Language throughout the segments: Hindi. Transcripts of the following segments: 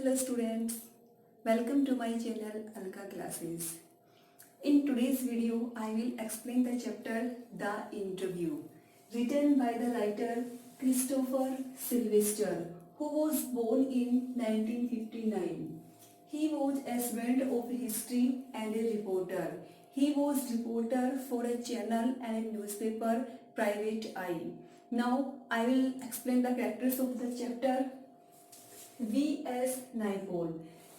Hello students, welcome to my channel Alka Classes. In today's video, I will explain the chapter The Interview, written by the writer Christopher Sylvester, who was born in 1959. He was a student of history and a reporter. He was reporter for a channel and a newspaper, Private Eye. Now, I will explain the characters of the chapter. V.S. Naipaul.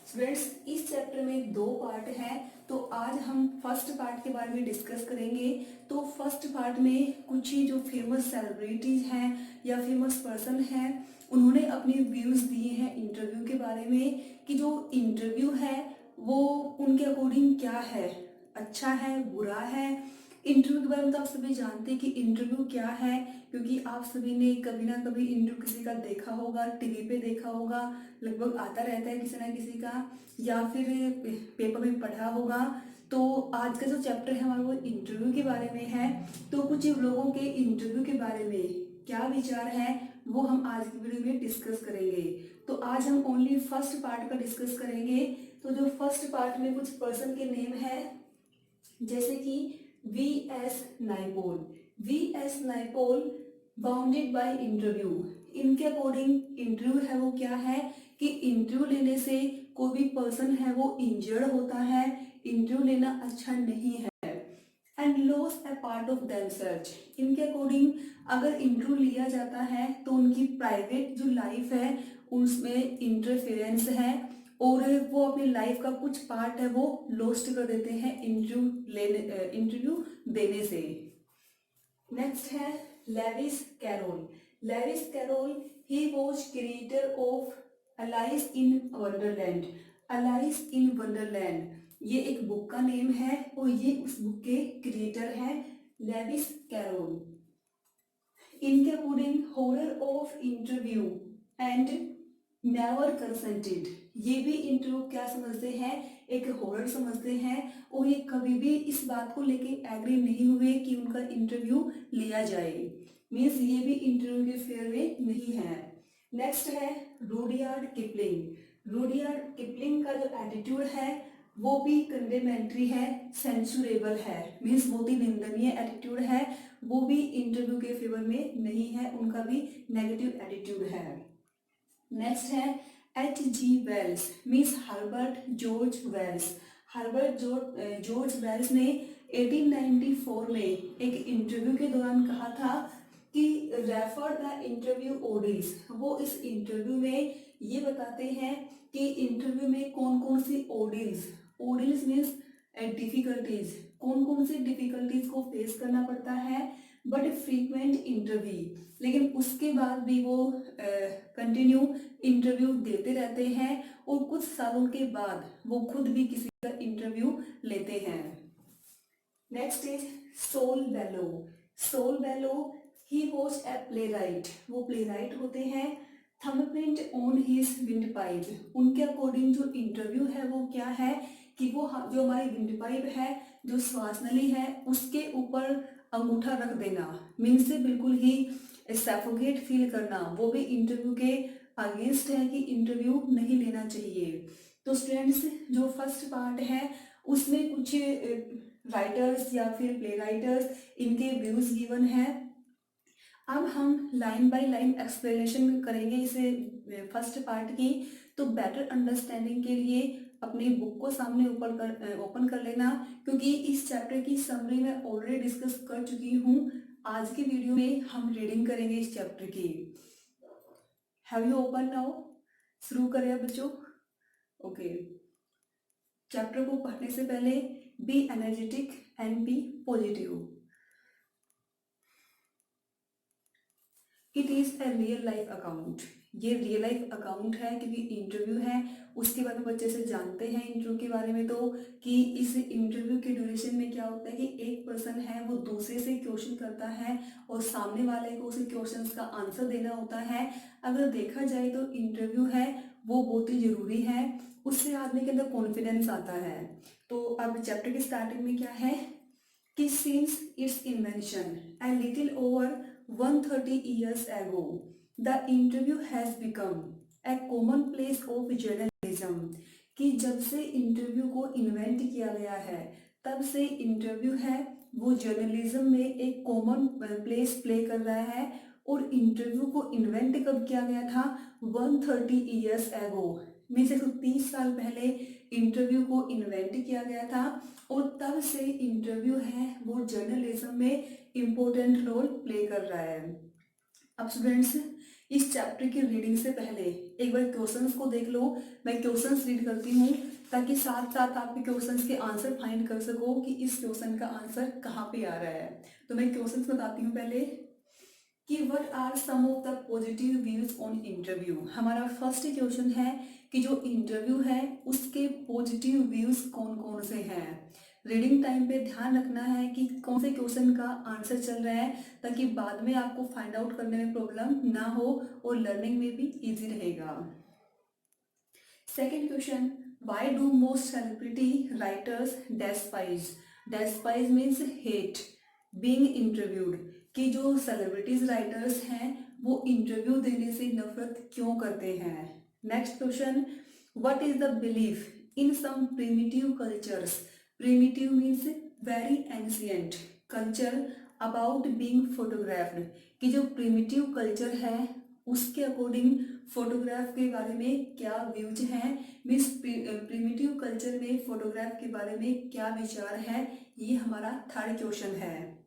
Students, इस चैप्टर में दो पार्ट हैं, तो आज हम फर्स्ट पार्ट के बारे में डिस्कस करेंगे। तो फर्स्ट पार्ट में कुछ ही जो फेमस सेलिब्रिटीज हैं या फेमस पर्सन हैं, उन्होंने अपनी व्यूज दिए हैं इंटरव्यू के बारे में कि जो इंटरव्यू है वो उनके अकॉर्डिंग क्या है, अच्छा है, बुरा है। इंटरव्यू के बारे में तो आप सभी जानते हैं कि इंटरव्यू क्या है, क्योंकि आप सभी ने कभी ना कभी इंटरव्यू किसी का देखा होगा, टीवी पे देखा होगा, लगभग आता रहता है किसी ना किसी का, या फिर पेपर में पढ़ा होगा। तो आज का जो चैप्टर है हमारा वो इंटरव्यू के बारे में है। तो कुछ लोगों के इंटरव्यू के बारे में क्या विचार है वो हम आज की वीडियो में डिस्कस करेंगे। तो आज हम ओनली फर्स्ट पार्ट का डिस्कस करेंगे। तो जो फर्स्ट पार्ट में कुछ पर्सन के नेम है, जैसे कि V.S. Naipaul. V.S. Naipaul bounded by interview. इनके अकॉर्डिंग इंटरव्यू है वो क्या है कि इंटरव्यू लेने से कोई भी पर्सन है वो इंजर्ड होता है, इंटरव्यू लेना अच्छा नहीं है। And loss A part of themselves. इनके अकॉर्डिंग अगर इंटरव्यू लिया जाता है तो उनकी प्राइवेट जो लाइफ है उसमें इंटरफेरेंस है और वो अपनी लाइफ का कुछ पार्ट है वो लॉस्ट कर देते हैं इंटरव्यू देने से। नेक्स्ट है Lewis Carroll. Lewis Carroll he was creator of Alice in Wonderland. Alice in Wonderland ये एक बुक का नेम है और ये उस बुक के क्रिएटर हैं लेविस कैरोल। इनके according horror of interview and never consented. ये भी इंटरव्यू क्या समझते हैं, एक हॉरर समझते हैं और ये कभी भी इस बात को लेके एग्री नहीं हुए कि उनका इंटरव्यू लिया जाए। मीन्स ये भी इंटरव्यू के फेयर में नहीं है। नेक्स्ट है रूडयार्ड किपलिंग। रूडयार्ड किपलिंग का जो एटीट्यूड है वो भी कंडेमेंट्री है, सेंसुरेबल है, मीन्स बहुत ही निंदनीय एटीट्यूड है, वो भी इंटरव्यू के फेवर में नहीं है, उनका भी नेगेटिव एटीट्यूड है। नेक्स्ट है H.G. Wells, means Herbert George Wells. Herbert George Wells ने 1894 में एक इंटरव्यू के दौरान कहा था कि रेफर द इंटरव्यू ऑडियंस। वो इस इंटरव्यू में ये बताते हैं कि इंटरव्यू में कौन कौन सी ऑडियंस मीन्स डिफिकल्टीज, कौन कौन सी डिफिकल्टीज को फेस करना पड़ता है, बट फ्रीक्वेंट इंटरव्यू। लेकिन उसके बाद भी वो कंटिन्यू इंटरव्यू देते रहते हैं और कुछ सालों के बाद वो खुद भी किसी का इंटरव्यू लेते हैं। Next is Saul Bellow. Saul Bellow he was a playwright. वो प्ले राइट होते हैं। Thumbprint on his windpipe. उनके अकॉर्डिंग जो इंटरव्यू है वो क्या है कि वो जो हमारी विंड पाइप है, जो श्वास नली है, उसके ऊपर अंगूठा रख देना, मीन्स से बिल्कुल ही सैफोगेट फील करना, वो भी इंटरव्यू के अगेंस्ट है कि इंटरव्यू नहीं लेना चाहिए। तो स्टूडेंट्स, जो फर्स्ट पार्ट है उसमें कुछ राइटर्स या फिर प्ले राइटर्स इनके व्यूज गिवन है। अब हम लाइन बाय लाइन एक्सप्लेनेशन करेंगे इसे फर्स्ट पार्ट की। तो बेटर अंडरस्टैंडिंग के लिए अपनी बुक को सामने ओपन कर लेना, क्योंकि इस चैप्टर की समरी मैं ऑलरेडी डिस्कस कर चुकी हूँ। आज की वीडियो में हम रीडिंग करेंगे इस चैप्टर की। Have you open now? शुरू करें बच्चों। ओके। चैप्टर को पढ़ने से पहले be energetic and be positive. It is a real life account. ये रियल लाइफ अकाउंट है क्योंकि इंटरव्यू है, उसके बारे में बच्चे से जानते हैं इंटरव्यू के बारे में। तो कि इस इंटरव्यू के ड्यूरेशन में क्या होता है कि एक पर्सन है वो दूसरे से क्वेश्चन करता है और सामने वाले को उसे क्वेश्चंस का आंसर देना होता है। अगर देखा जाए तो इंटरव्यू है वो बहुत ही ज़रूरी है, उससे आदमी के अंदर कॉन्फिडेंस आता है। तो अब चैप्टर की स्टार्टिंग में क्या है कि since it's invention a little over 130 years ago, the interview has become A common place of journalism, कि जब से इंटरव्यू को इन्वेंट किया गया है तब से इंटरव्यू है वो जर्नलिज्म में एक कॉमन प्लेस प्ले कर रहा है। और इंटरव्यू को इन्वेंट कब किया गया था? 130 ईयर्स एगो, मीन्स 130 साल पहले इंटरव्यू को इन्वेंट किया गया था। और तब से इंटरव्यू है वो जर्नलिज्म में इम्पोर्टेंट रोल प्ले कर रहा है। अब स्टूडेंट्स, इस चैप्टर की रीडिंग से पहले एक बार क्वेश्चंस को देख लो। मैं क्वेश्चंस रीड करती हूँ ताकि साथ साथ आप क्वेश्चंस के आंसर फाइंड कर सको कि इस क्वेश्चन का आंसर कहाँ पे आ रहा है। तो मैं क्वेश्चंस बताती हूँ पहले कि what are some of the positive views on interview. हमारा फर्स्ट क्वेश्चन है कि जो इंटरव्यू है उसके पॉजिटिव व्यूज कौन कौन से हैं। रीडिंग टाइम पे ध्यान रखना है कि कौन से क्वेश्चन का आंसर चल रहा है ताकि बाद में आपको फाइंड आउट करने में प्रॉब्लम ना हो और लर्निंग में भी इजी रहेगा। Second question, why do most celebrity writers despise means hate being interviewed, कि जो सेलिब्रिटीज राइटर्स हैं वो इंटरव्यू देने से नफरत क्यों करते हैं। Next question, what is the belief in some primitive cultures, primitive means very ancient culture about being photographed, कि जो प्रिमिटिव कल्चर है उसके अकॉर्डिंग फोटोग्राफ के बारे में क्या व्यूज हैं। मीन्स प्रिमिटिव कल्चर में फोटोग्राफ के बारे में क्या विचार है, ये हमारा थर्ड क्वेश्चन है।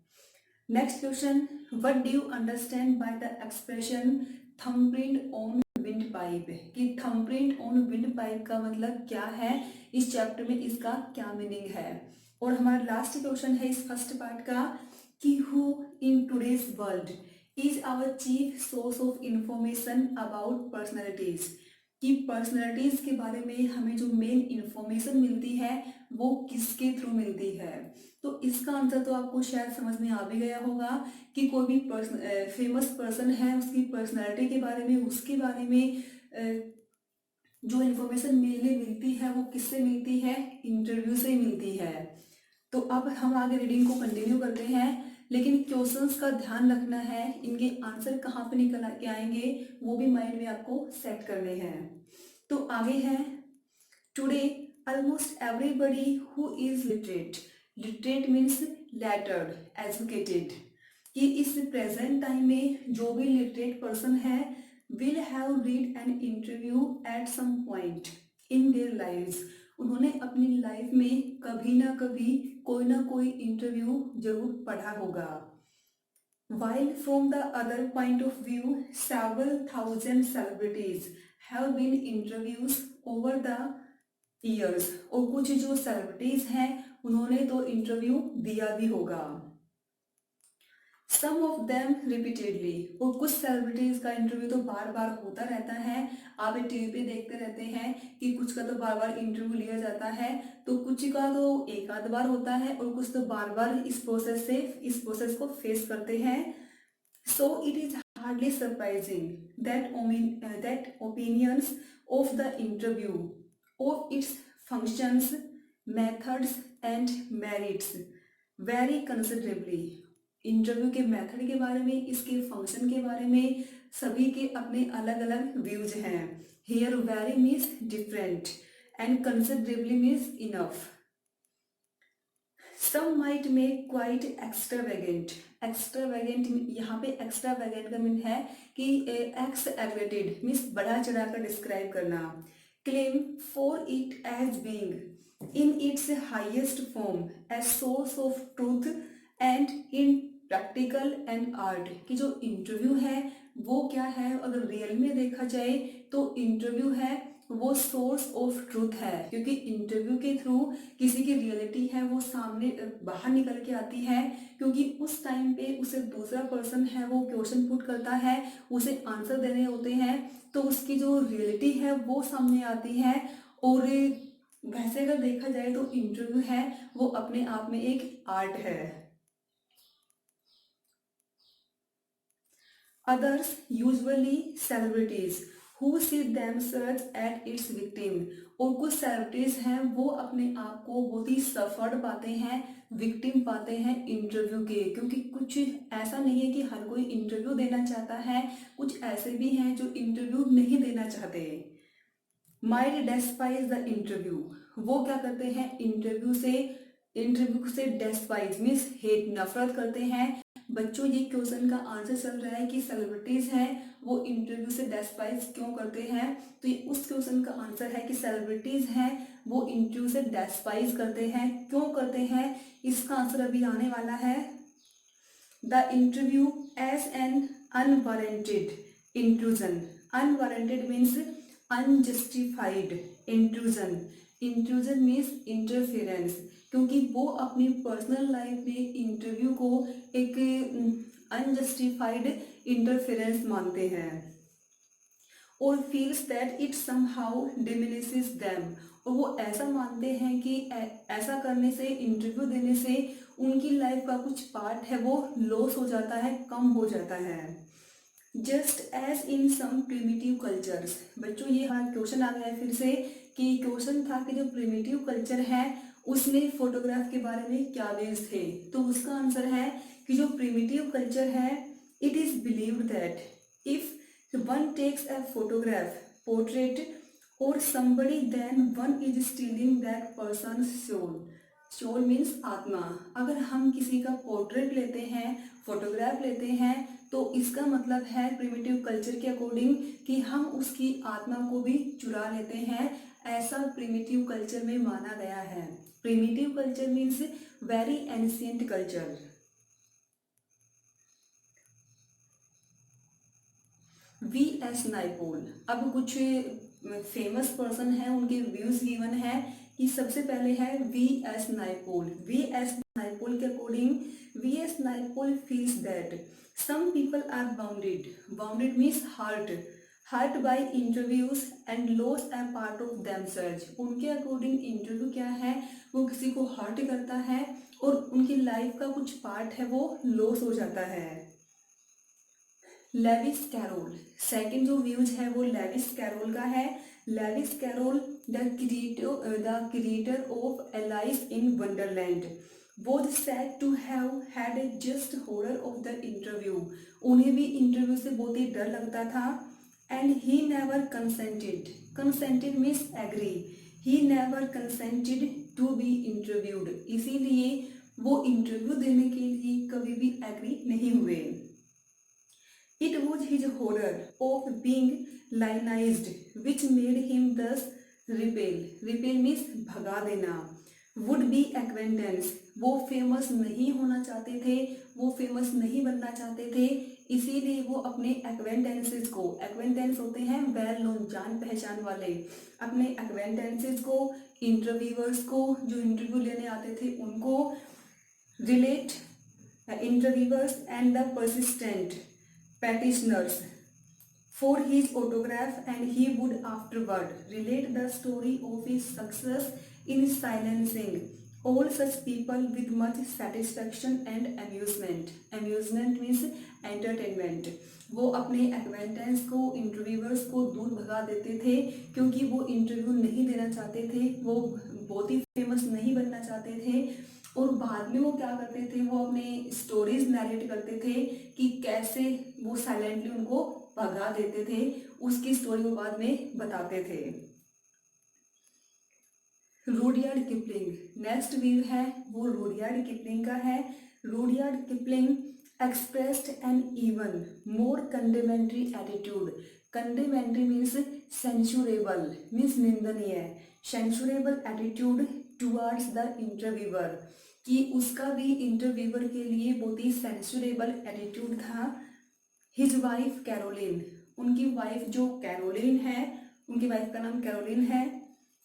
Next question, what do you understand by the expression thumbprint on wind pipe, कि थंबप्रिंट ऑन विंड पाइप का मतलब क्या है, इस चैप्टर में इसका क्या मीनिंग है। और हमारा लास्ट क्वेश्चन है इस फर्स्ट पार्ट का कि who in today's world is our chief source of information about personalities, कि पर्सनैलिटीज के बारे में हमें जो मेन इंफॉर्मेशन मिलती है वो किसके थ्रू मिलती है। तो इसका आंसर तो आपको शायद समझ में आ भी गया होगा कि कोई भी फेमस पर्सन है उसकी पर्सनैलिटी के बारे में, उसके बारे में जो इन्फॉर्मेशन मिलती है वो किससे मिलती है, इंटरव्यू से मिलती है। तो अब हम आगे रीडिंग को कंटिन्यू करते हैं, लेकिन क्वेश्चंस का ध्यान रखना है, इनके आंसर कहाँ पे निकल के आएंगे वो भी माइंड में आपको सेट करने हैं। तो आगे है, today almost everybody who is literate means lettered educated, कि इस प्रेजेंट टाइम में जो भी लिटरेट पर्सन है will have read an interview at some point in their lives, उन्होंने अपनी लाइफ में कभी ना कभी कोई ना कोई इंटरव्यू जरूर पढ़ा होगा। While from the other point of view, several thousand celebrities have been interviews over the years, और कुछ जो सेलिब्रिटीज हैं उन्होंने तो इंटरव्यू दिया भी होगा। सम ऑफ देम रिपीटेडली, और कुछ सेलिब्रिटीज का इंटरव्यू तो बार बार होता रहता है, आप टीवी पे देखते रहते हैं कि कुछ का तो बार बार इंटरव्यू लिया जाता है, तो कुछ का तो एक आध बार होता है और कुछ तो बार बार इस प्रोसेस को फेस करते हैं। So it is hardly surprising that opinions of the interview of its functions methods and merits very considerably, interview के मेथड के बारे में, इसके फंक्शन के बारे में सभी के अपने अलग अलग व्यूज हैं। Here very means different and considerably means enough. Some might make quite extravagant, यहाँ पे एक्स्ट्रावेगेंट का मीन है कि एक्स एग्रेटेड मीन्स बढ़ा चढ़ा कर डिस्क्राइब करना। Claim for it as being in its highest form as source of truth and in practical and art, कि जो इंटरव्यू है वो क्या है, अगर रियल में देखा जाए तो इंटरव्यू है वो सोर्स ऑफ ट्रूथ है, क्योंकि इंटरव्यू के थ्रू किसी की रियलिटी है वो सामने बाहर निकल के आती है, क्योंकि उस टाइम पे उसे दूसरा पर्सन है वो क्वेश्चन पुट करता है, उसे आंसर देने होते हैं, तो उसकी जो रियलिटी है वो सामने आती है। और वैसे अगर देखा जाए तो इंटरव्यू है वो अपने आप में एक आर्ट है। Others, usually celebrities, who see themselves at its victim, और कुछ सेलिब्रिटीज हैं वो अपने आप को बहुत ही सफर्ड पाते हैं विक्टिम पाते हैं इंटरव्यू के, क्योंकि कुछ ऐसा नहीं है कि हर कोई इंटरव्यू देना चाहता है, कुछ ऐसे भी हैं जो इंटरव्यू नहीं देना चाहते। माइट डेस्पाइज द इंटरव्यू, वो क्या करते हैं इंटरव्यू से डेस्पाइज मीन्स हेट, नफरत करते हैं। बच्चों ये क्वेश्चन का आंसर चल रहा है कि सेलिब्रिटीज हैं वो इंटरव्यू से डेस्पाइज क्यों करते हैं, तो ये उस क्वेश्चन का आंसर है कि सेलिब्रिटीज हैं वो इंटरव्यू से डेस्पाइज करते हैं, क्यों करते हैं, इसका आंसर अभी आने वाला है। The interview as an unwarranted intrusion, unwarranted means unjustified, intrusion means interference, क्योंकि वो अपनी पर्सनल लाइफ में इंटरव्यू को एक अनजस्टिफाइड इंटरफेरेंस मानते हैं। और feels that it somehow diminishes them, और वो ऐसा मानते हैं कि ऐसा करने से, इंटरव्यू देने से उनकी लाइफ का कुछ पार्ट है वो लॉस हो जाता है, कम हो जाता है। Just as in some primitive cultures, बच्चों ये हमारा क्वेश्चन आ गया है फिर से कि क्वेश्चन था कि जो प्रिमिटिव कल्चर है उसमें फोटोग्राफ के बारे में क्या व्यूज थे, तो उसका आंसर है कि जो प्रिमिटिव कल्चर है it is believed that if one takes a photograph portrait और somebody then one is stealing that person's soul, soul means आत्मा। अगर हम किसी का पोर्ट्रेट लेते हैं, फोटोग्राफ लेते हैं, तो इसका मतलब है प्रिमिटिव कल्चर के अकॉर्डिंग कि हम उसकी आत्मा को भी चुरा लेते हैं, ऐसा प्रिमिटिव कल्चर में माना गया है। Primitive culture means very ancient culture. We S Naipaul, अब कुछ फेमस पर्सन है उनके व्यूज गिवन है कि सबसे पहले है V S Naipaul. V S Naipaul के according V S Naipaul feels that some people are wounded means hurt by interviews and lose a part of themselves. उनके अकॉर्डिंग इंटरव्यू क्या है, वो किसी को हर्ट करता है और उनकी लाइफ का कुछ पार्ट है वो लॉस हो जाता है। लेविस कैरोल, सेकंड जो व्यूज है वो लेविस कैरोल का है। Lewis Carroll the creator of Alice in Wonderland was said to have had a just horror of the interview, उन्हें भी इंटरव्यू से बहुत ही डर लगता था। and he never consented means agree, he never consented to be interviewed, इसीलिए वो इंटरव्यू देने के लिए कभी भी एग्री नहीं हुए। It was his horror of being lionized which made him thus repel. Repel means भगा देना। Would be acquaintance, वो फेमस नहीं होना चाहते थे, वो फेमस नहीं बनना चाहते थे, इसीलिए वो अपने एक्वेंटेंसेस को, एक्वेंटेंस होते हैं वेल नोन, जान पहचान वाले, अपने एक्वेंटेंसेस को, इंटरव्यूअर्स को, जो इंटरव्यू लेने आते थे उनको, relate interviewers and the persistent petitioners for his autograph, and he would afterward relate the story of his success in silencing all such people with much satisfaction and amusement. Amusement means entertainment. वो अपने एक्वेंटेंस को, इंटरव्यूअर्स को दूर भगा देते थे क्योंकि वो इंटरव्यू नहीं देना चाहते थे, वो बहुत ही फेमस नहीं बनना चाहते थे, और बाद में वो क्या करते थे, वो अपने स्टोरीज नरेट करते थे कि कैसे वो साइलेंटली उनको भगा देते थे, उसकी स्टोरी वो बाद में बताते थे। रूडयार्ड किपलिंग, नेक्स्ट व्यू है वो रूडयार्ड किपलिंग का है। Rudyard Kipling expressed an even more condemnatory attitude. Condemnatory means censurable means निंदनीय, censurable attitude towards the interviewer, कि उसका भी इंटरव्यूअर के लिए बहुत ही सेंसुरेबल एटीट्यूड था। हिज वाइफ कैरोलिन, उनकी वाइफ जो कैरोलिन है, उनकी वाइफ का नाम कैरोलिन है,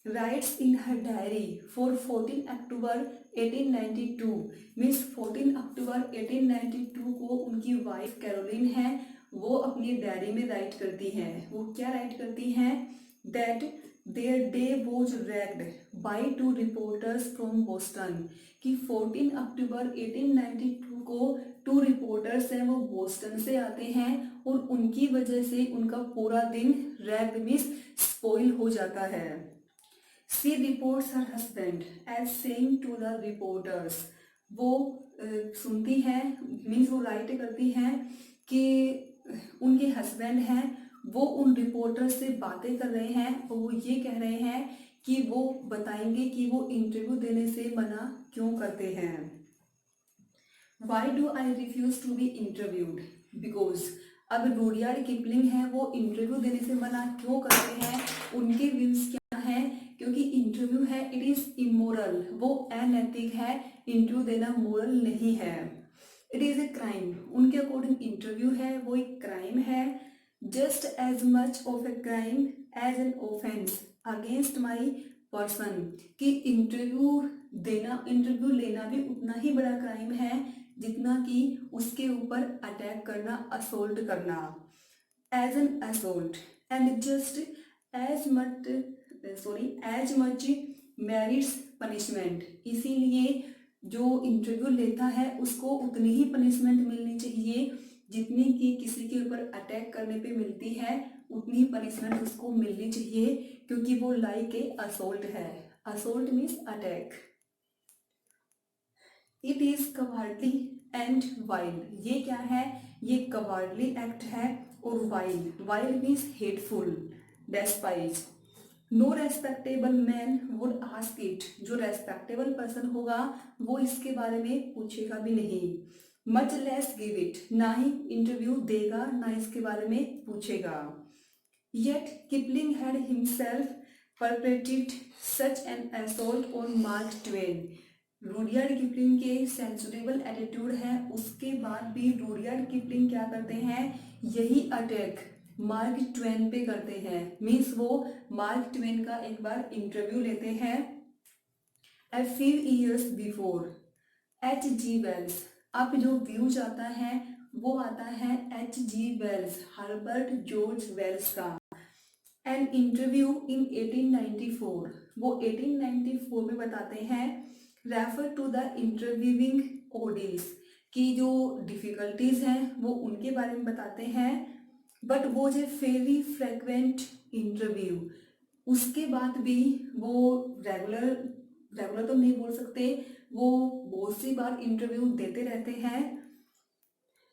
writes in her diary for 14 October 1892 means 14 October 1892 को उनकी वाइफ कैरोलिन है, वो अपनी डायरी में राइट करती हैं। वो क्या राइट करती हैं, that their day was ragged by 2 reporters from Boston, कि 14 अक्टूबर 1892 को 2 रिपोर्टर्स हैं वो बोस्टन से आते हैं और उनकी वजह से उनका पूरा दिन रैग्ड मीन्स स्पॉइल हो जाता है। She reports her husband as saying to the reporters, वो सुनती है, मीन्स वो राइट करती हैं कि उनके हस्बैंड हैं वो उन रिपोर्टर से बातें कर रहे हैं और वो ये कह रहे हैं कि वो बताएंगे कि वो इंटरव्यू देने से मना क्यों करते हैं। Why do I refuse to be interviewed, because अब रूडयार्ड किपलिंग है वो इंटरव्यू देने से मना क्यों करते हैं, उनके व्यूज क्या हैं, क्योंकि इंटरव्यू है इट इज इमोरल, वो अनैतिक है, इंटरव्यू देना मोरल नहीं है, इट इज ए क्राइम, उनके अकॉर्डिंग इंटरव्यू है वो एक क्राइम है, just as much of a crime as an offence against my person, कि इंटरव्यू लेना भी उतना ही बड़ा क्राइम है जितना कि उसके ऊपर अटैक करना, असोल्ट करना, as an assault and just as much merits punishment, इसीलिए जो इंटरव्यू लेता है उसको उतनी ही पनिशमेंट मिलनी चाहिए जितनी कि किसी के ऊपर अटैक करने पे मिलती है, उतनी ही पनिशमेंट उसको मिलनी चाहिए, क्योंकि वो लाइक ए असोल्ट है, assault means attack. It is cowardly and wild, ये क्या है, ये कवार्डली एक्ट है, और wild means hateful, despise. No respectable man would ask it, जो रेस्पेक्टेबल पर्सन होगा वो इसके बारे में पूछेगा भी नहीं, मच लेस गिव इट, ना ही इंटरव्यू देगा ना इसके बारे में पूछेगा। Yet Kipling had himself perpetrated such an assault on mark Twain, Rudyard Kipling के सेंसिटिव एटीट्यूड है उसके बाद भी रूडयार्ड किपलिंग क्या करते हैं, यही अटैक मार्क ट्वेन पे करते हैं, मीन्स वो मार्क ट्वेन का एक बार इंटरव्यू लेते हैं। A few years before H.G. Wells, अब जो व्यूज आता है वो आता है H.G. Wells, Herbert George Wells का, एन इंटरव्यू इन 1894, वो 1894 में बताते हैं, refer to the interviewing audience, की जो डिफिकल्टीज हैं वो उनके बारे में बताते हैं, बट वो जो फेरी फ्रिक्वेंट इंटरव्यू, उसके बाद भी वो रेगुलर रेगुलर तो नहीं बोल सकते, वो बहुत सी बार इंटरव्यू देते रहते हैं,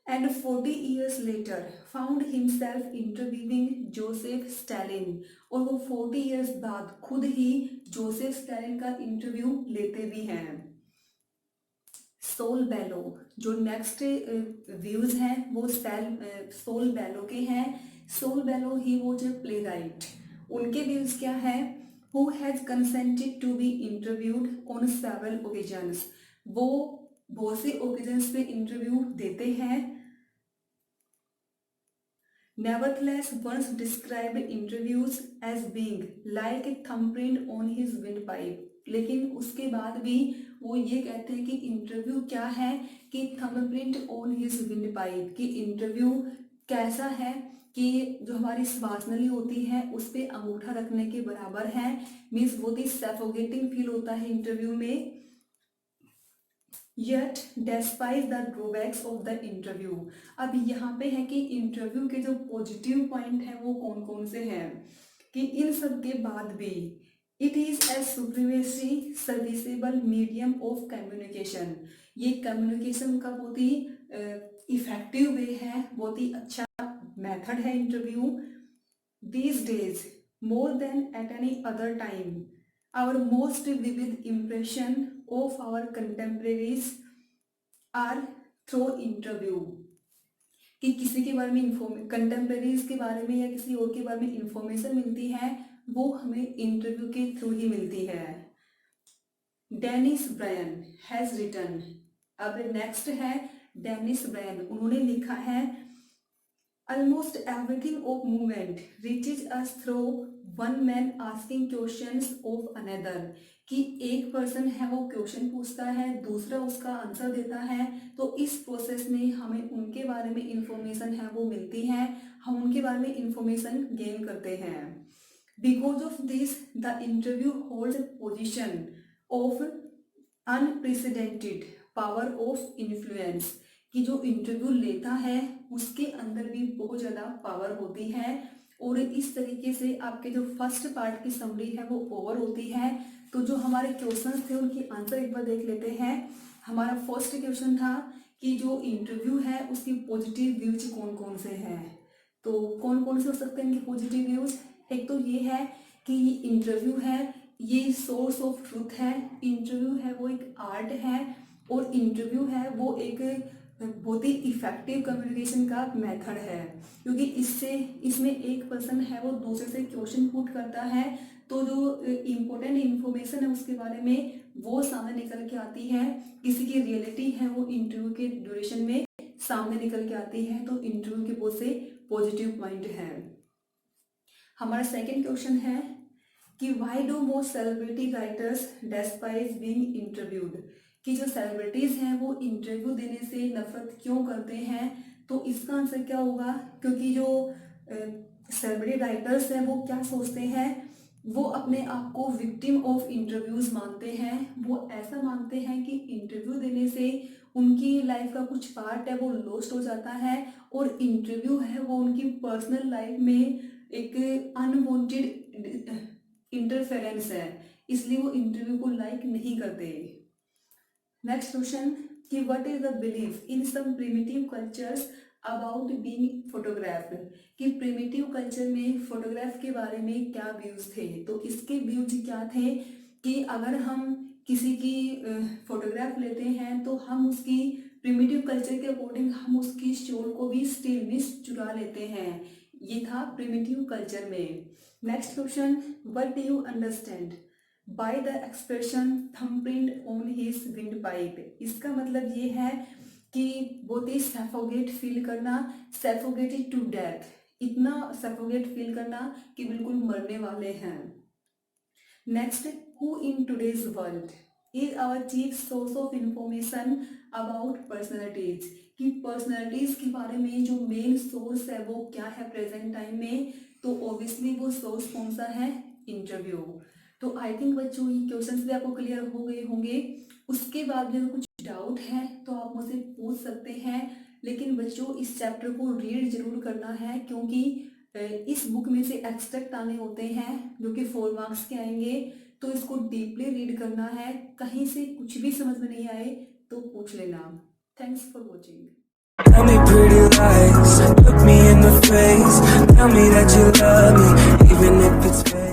and 40 years later found himself interviewing Joseph Stalin, और वो 40 years बाद खुद ही जोसेफ स्टैलिन का इंटरव्यू लेते भी हैं। सोल बेलो, जो नेक्स्ट व्यूज हैं वो सोल बेलो के हैं, सोल बेलो ही वो जो प्ले राइट, उनके व्यूज क्या है, who has consented to be interviewed on several occasions, वो बहुत से ओकेजन्स पे इंटरव्यू देते हैं, nevertheless once described interviews as being like a thumbprint on his windpipe, लेकिन उसके बाद भी वो ये कहते हैं कि इंटरव्यू क्या है, कि thumbprint on his wind pipe, कि इंटरव्यू कैसा है, कि जो हमारी श्वास नली होती है उस पर अंगूठा रखने के बराबर है, मीन्स बहुत ही सफोकेटिंग फील होता है इंटरव्यू में। Yet despise the drawbacks of the interview, अब यहाँ पे है कि इंटरव्यू के जो पॉजिटिव पॉइंट हैं वो कौन कौन से हैं, कि इन सब के बाद भी it is A supremacy serviceable medium of communication, ये कम्युनिकेशन का बहुत ही इफेक्टिव वे है, बहुत ही अच्छा मेथड है interview. These days more than at any other time our most vivid impression of our contemporaries are through interview, कि किसी के बारे में कंटेम्परेरीज के बारे में या किसी और के बारे में इंफॉर्मेशन मिलती है वो हमें इंटरव्यू के थ्रू ही मिलती है। डेनिस ब्रायन हैज रिटन, अब नेक्स्ट है डेनिस ब्रायन, उन्होंने लिखा है, almost everything of movement reaches us through one man asking questions of another, कि एक पर्सन है वो क्वेश्चन पूछता है दूसरा उसका आंसर देता है, तो इस प्रोसेस में हमें उनके बारे में इंफॉर्मेशन है वो मिलती है, हम उनके बारे में इंफॉर्मेशन गेन करते हैं। Because of this the interview hold position of unprecedented power of influence, कि जो इंटरव्यू लेता है उसके अंदर भी बहुत ज़्यादा पावर होती है, और इस तरीके से आपके जो फर्स्ट पार्ट की समरी है वो ओवर होती है। तो जो हमारे क्वेश्चंस थे उनकी आंसर एक बार देख लेते हैं। हमारा फर्स्ट क्वेश्चन था कि जो इंटरव्यू है उसकी पॉजिटिव व्यूज कौन कौन से हैं। तो कौन कौन से हो सकते हैं इनके पॉजिटिव व्यूज। एक तो ये है कि ये इंटरव्यू है ये सोर्स ऑफ ट्रूथ है, इंटरव्यू है वो एक आर्ट है, और इंटरव्यू है वो एक बहुत ही इफेक्टिव कम्युनिकेशन का मेथड है, क्योंकि इसमें एक पर्सन है वो दूसरे से क्वेश्चन पुट करता है, तो जो इम्पोर्टेंट इंफॉर्मेशन है उसके बारे में वो सामने निकल के आती है, किसी की रियलिटी है वो इंटरव्यू के ड्यूरेशन में सामने निकल के आती है। तो इंटरव्यू के बहुत से पॉजिटिव पॉइंट हैं। हमारा सेकंड क्वेश्चन है कि why do most celebrity writers despise being interviewed, कि जो सेलिब्रिटीज हैं वो इंटरव्यू देने से नफरत क्यों करते हैं। तो इसका आंसर क्या होगा, क्योंकि जो सेलिब्रिटी राइटर्स हैं वो क्या सोचते हैं, वो अपने आप को विक्टिम ऑफ इंटरव्यूज मानते हैं। वो ऐसा मानते हैं कि इंटरव्यू देने से उनकी लाइफ का कुछ पार्ट है वो लॉस्ट हो जाता है, और इंटरव्यू है वो उनकी पर्सनल लाइफ में एक अनवांटेड इंटरफेरेंस है, इसलिए वो इंटरव्यू को लाइक नहीं करते। नेक्स्ट क्वेश्चन कि what is the belief in some primitive cultures about being photographed, कि प्रिमिटिव कल्चर में फोटोग्राफ के बारे में क्या व्यूज थे। तो इसके व्यूज क्या थे कि अगर हम किसी की फोटोग्राफ लेते हैं तो हम उसकी प्रिमिटिव कल्चर के अकॉर्डिंग हम उसकी शोल को भी स्टिल में चुरा लेते हैं। ये था प्रिमिटिव कल्चर में। Next question, what do you understand by the expression thumbprint on his wind pipe. इसका मतलब ये है कि बहुत ही सफोगेट फील करना, सफोगेटेड टू डेथ, इतना सफोगेट फील करना कि बिल्कुल मरने वाले हैं। Next, who in today's world is our chief source of information about personalities, कि पर्सनैलिटीज के बारे में जो मेन सोर्स है वो क्या है प्रेजेंट टाइम में। तो ऑब्वियसली वो सोर्स कौन सा है, इंटरव्यू। तो आई थिंक बच्चों ये क्वेश्चंस भी आपको क्लियर हो गए होंगे। उसके बाद भी अगर कुछ डाउट है तो आप मुझसे पूछ सकते हैं, लेकिन बच्चों इस चैप्टर को रीड जरूर करना है, क्योंकि इस बुक में से एक्सट्रैक्ट आने होते हैं जो कि 4 मार्क्स के आएंगे। तो इसको डीपली रीड करना है, कहीं से कुछ भी समझ में नहीं आए तो पूछ लेना। Thanks for watching. Tell me pretty lies, look me in the face, tell me that you love me, even if it's fake.